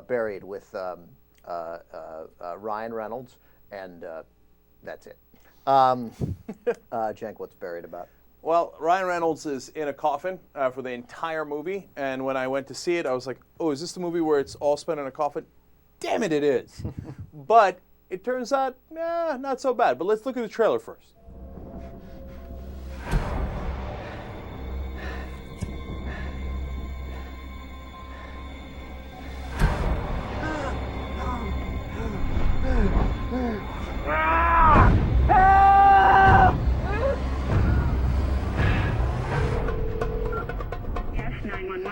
buried with Ryan Reynolds, and that's it. Cenk, what's buried about? Well, Ryan Reynolds is in a coffin for the entire movie, and when I went to see it, I was like, oh, is this the movie where it's all spent in a coffin? Damn it, it is. But it turns out, not so bad. But let's look at the trailer first.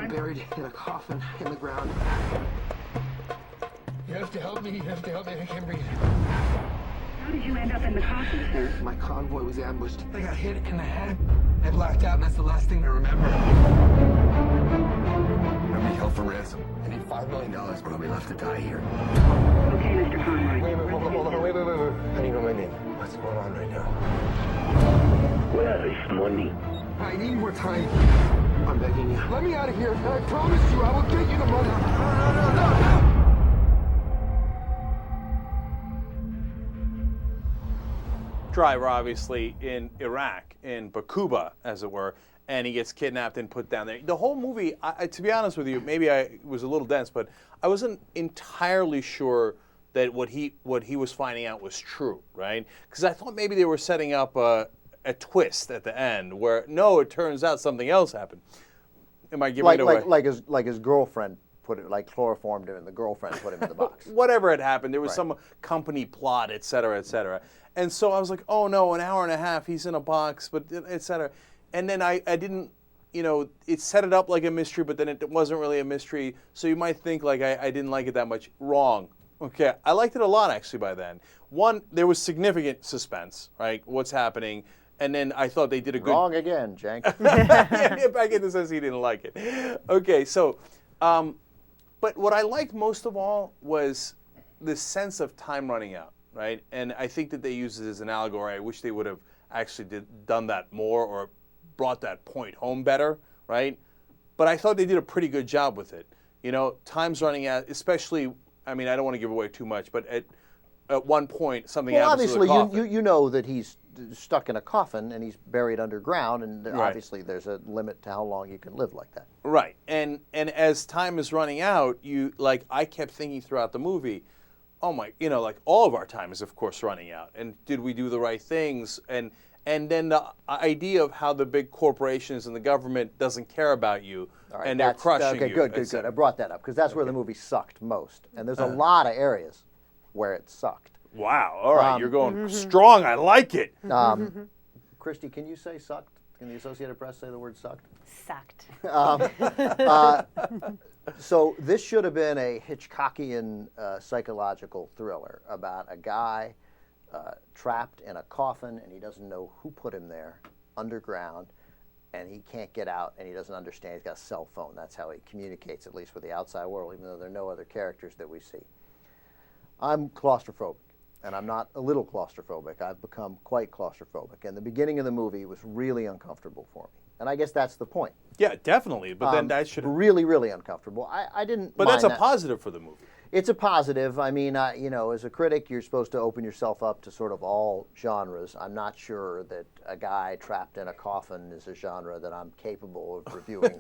Buried in a coffin in the ground. You have to help me. You have to help me. I can't breathe. How did you end up in the coffin, sir? My convoy was ambushed. I got hit in the head. I blacked out, and that's the last thing I remember. I'm held for ransom. I need $5 million, or I'll be left to die here. Okay, Mr. Conroy. Wait, hold on. Wait. I need to know my name. What's going on right now? Where is money? I need more time. I'm begging you. Let me out of here. I promise you I will get you the money. No. Driver, obviously, in Iraq, in Bakuba, as it were, and he gets kidnapped and put down there. The whole movie, to be honest with you, maybe I was a little dense, but I wasn't entirely sure that what he was finding out was true, right? Because I thought maybe they were setting up a twist at the end where, no, it turns out something else happened. Am I giving it away? Like his girlfriend put it, like chloroformed him, and the girlfriend put him in the box. Whatever had happened, there was some company plot, et cetera, et cetera. And so I was like, oh no, an hour and a half, he's in a box, but et cetera. And then I didn't, it set it up like a mystery, but then it wasn't really a mystery. So you might think like I didn't like it that much. Wrong. Okay, I liked it a lot actually by then. One, there was significant suspense, right? What's happening? And then I thought they did a good... Wrong again, Cenk. Yeah, back in the sense he didn't like it. Okay, so, but what I liked most of all was the sense of time running out, right? And I think that they use it as an allegory. I wish they would have actually done that more or brought that point home better, right? But I thought they did a pretty good job with it. Time's running out, especially, I don't want to give away too much, but at one point something happens to the coffin. Obviously, you know that he's stuck in a coffin and he's buried underground, and obviously there's a limit to how long you can live like that. Right, and as time is running out, I kept thinking throughout the movie, oh my, all of our time is of course running out, and did we do the right things? And then the idea of how the big corporations and the government doesn't care about you, and they're crushing you. Okay, good. I brought that up because that's where the movie sucked most, and there's a lot of areas where it sucked. Wow, all right, you're going strong. I like it. Christy, can you say sucked? Can the Associated Press say the word sucked? Sucked. So this should have been a Hitchcockian psychological thriller about a guy trapped in a coffin, and he doesn't know who put him there, underground, and he can't get out, and he doesn't understand. He's got a cell phone. That's how he communicates, at least with the outside world, even though there are no other characters that we see. I'm claustrophobic, and I'm not a little claustrophobic. I've become quite claustrophobic, and the beginning of the movie was really uncomfortable for me. And I guess that's the point. Yeah, definitely. But then that should really, really uncomfortable. I didn't. But mind that's a that. positive for the movie. It's a positive. As a critic, you're supposed to open yourself up to sort of all genres. I'm not sure that a guy trapped in a coffin is a genre that I'm capable of reviewing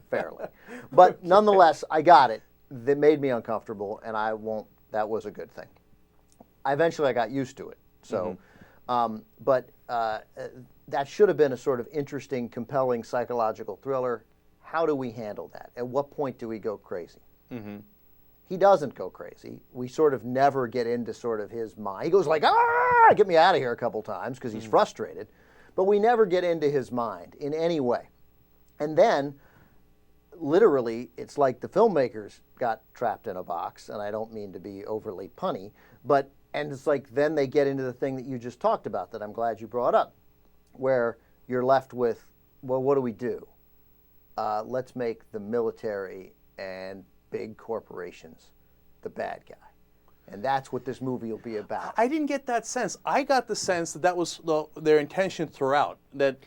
fairly. But nonetheless, I got it. That made me uncomfortable, and I won't. That was a good thing. Eventually, I got used to it. So, that should have been a sort of interesting, compelling psychological thriller. How do we handle that? At what point do we go crazy? Mm-hmm. He doesn't go crazy. We sort of never get into sort of his mind. He goes like, get me out of here a couple times because he's frustrated. But we never get into his mind in any way. And then, literally, it's like the filmmakers got trapped in a box, and I don't mean to be overly punny, and it's like then they get into the thing that you just talked about that I'm glad you brought up, where you're left with, well, what do we do? Let's make the military and big corporations the bad guy. And that's what this movie will be about. I didn't get that sense. I got the sense that was their intention throughout, that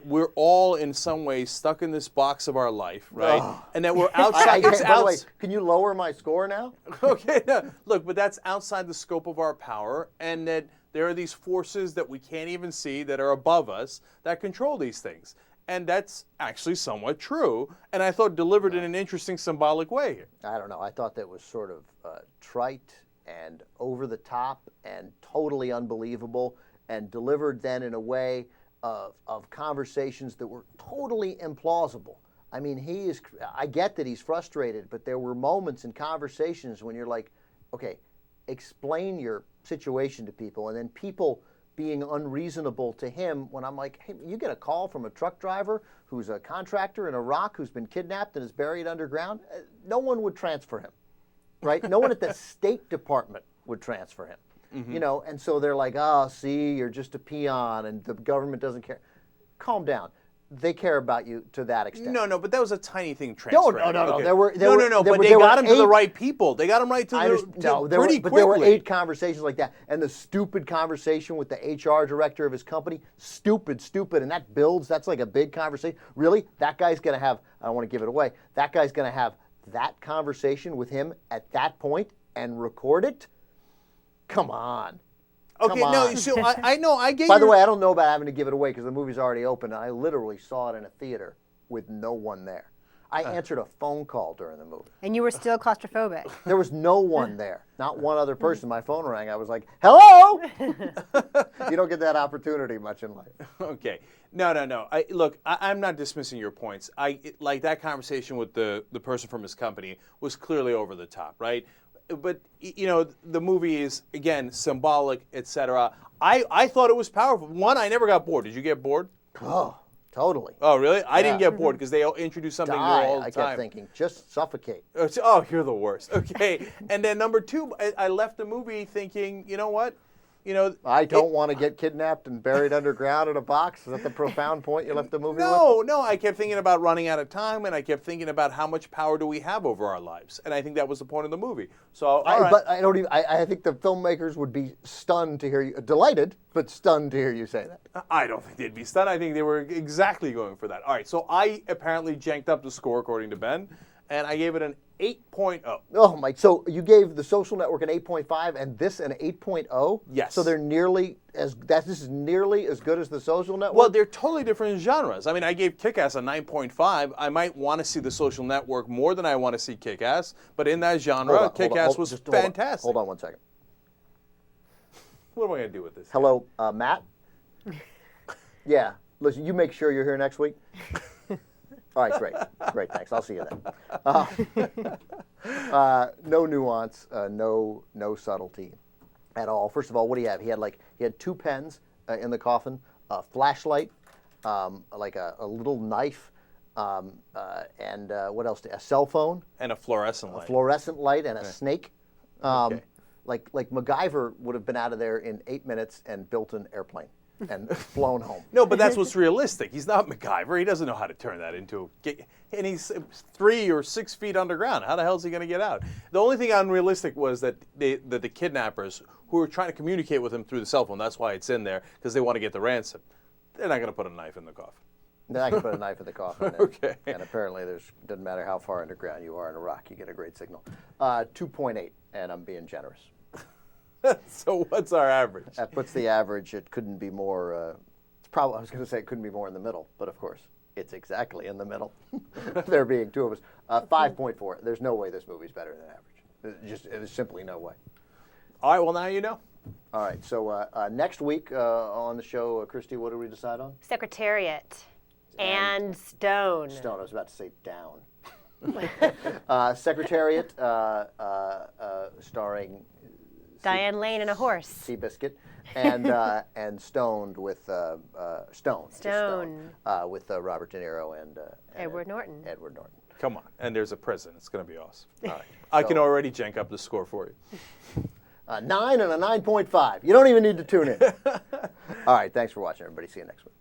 we're all in some way stuck in this box of our life, right? And that we're outside. By the way, can you lower my score now? Okay, no, look, but that's outside the scope of our power, and that there are these forces that we can't even see that are above us that control these things. And that's actually somewhat true, and I thought delivered in an interesting symbolic way here. I don't know. I thought that was sort of trite and over the top and totally unbelievable, and delivered then in a way of conversations that were totally implausible. I mean, I get that he's frustrated, but there were moments in conversations when you're like, okay, explain your situation to people, and then people being unreasonable to him when I'm like, hey, you get a call from a truck driver who's a contractor in Iraq who's been kidnapped and is buried underground. No one would transfer him, right? No one at the State Department would transfer him, you know, and so they're like, oh, see, you're just a peon and the government doesn't care. Calm down. They care about you to that extent. No, but that was a tiny thing transferring. No. Okay. There were but they got him to the right people. They got him right to pretty quickly. But there were 8 conversations like that. And the stupid conversation with the HR director of his company, stupid, and that builds, that's like a big conversation. Really? That guy's going to have, I don't want to give it away, that guy's going to have that conversation with him at that point and record it? Come on. Okay, no, so I know, I get By the way, I don't know about having to give it away because the movie's already open. I literally saw it in a theater with no one there. I answered a phone call during the movie. And you were still claustrophobic. There was no one there. Not one other person. My phone rang. I was like, hello? You don't get that opportunity much in life. Okay. No. I'm not dismissing your points. Like that conversation with the person from his company was clearly over the top, right? But, you know, the movie is, again, symbolic, etc. I thought it was powerful. One, I never got bored. Did you get bored? Oh, totally. Oh, really? I didn't get bored because they introduced something new all the time. I kept thinking, just suffocate. Oh, you're the worst. Okay. And then number 2, I left the movie thinking, you know what? You know, I don't want to get kidnapped and buried underground in a box. Is that the profound point you left the movie with? No. I kept thinking about running out of time, and I kept thinking about how much power do we have over our lives, and I think that was the point of the movie. So, But I don't even. I think the filmmakers would be stunned to hear you, delighted, but stunned to hear you say that. I don't think they'd be stunned. I think they were exactly going for that. All right. So I apparently janked up the score according to Ben, and I gave it an 8.0. Oh, Mike. So you gave The Social Network an 8.5 and this an 8.0? Yes. So they're this is nearly as good as The Social Network? Well, they're totally different genres. I mean, I gave Kick-Ass a 9.5. I might want to see The Social Network more than I want to see Kick-Ass, but in that genre, Kick-Ass was fantastic. Hold on 1 second. What am I going to do with this? Hello, Matt? Yeah. Listen, you make sure you're here next week. All right, great, thanks. I'll see you then. No nuance, no subtlety at all. First of all, what do you have? He had 2 pens in the coffin, a flashlight, like a little knife, and what else? A cell phone, and a fluorescent light. A fluorescent light and a snake. Okay. Like MacGyver would have been out of there in 8 minutes and built an airplane and flown home. No, but that's what's realistic. He's not MacGyver. He doesn't know how to turn that into and he's 3 or 6 feet underground. How the hell is he going to get out? The only thing unrealistic was that the kidnappers who were trying to communicate with him through the cell phone, that's why it's in there, because they want to get the ransom. They're not going to put a knife in the coffin. Then I can put a knife in the coffin. Okay. And apparently doesn't matter how far underground you are in Iraq, you get a great signal. 2.8, and I'm being generous. So what's our average? That puts the average, it couldn't be more, I was going to say it couldn't be more in the middle, but of course, it's exactly in the middle. There being 2 of us. 5.4, there's no way this movie's better than average. There's simply no way. All right, well, now you know. All right, so next week on the show, Christy, what did we decide on? Secretariat and Stone. Stone, I was about to say down. Secretariat, starring Diane Lane and a horse. Seabiscuit, and Stoned with Stone. With Robert De Niro and Edward Norton. Edward Norton. Come on, and there's a prison. It's going to be awesome. All right, I can already jank up the score for you. 9 and a 9.5. You don't even need to tune in. All right, thanks for watching, everybody. See you next week.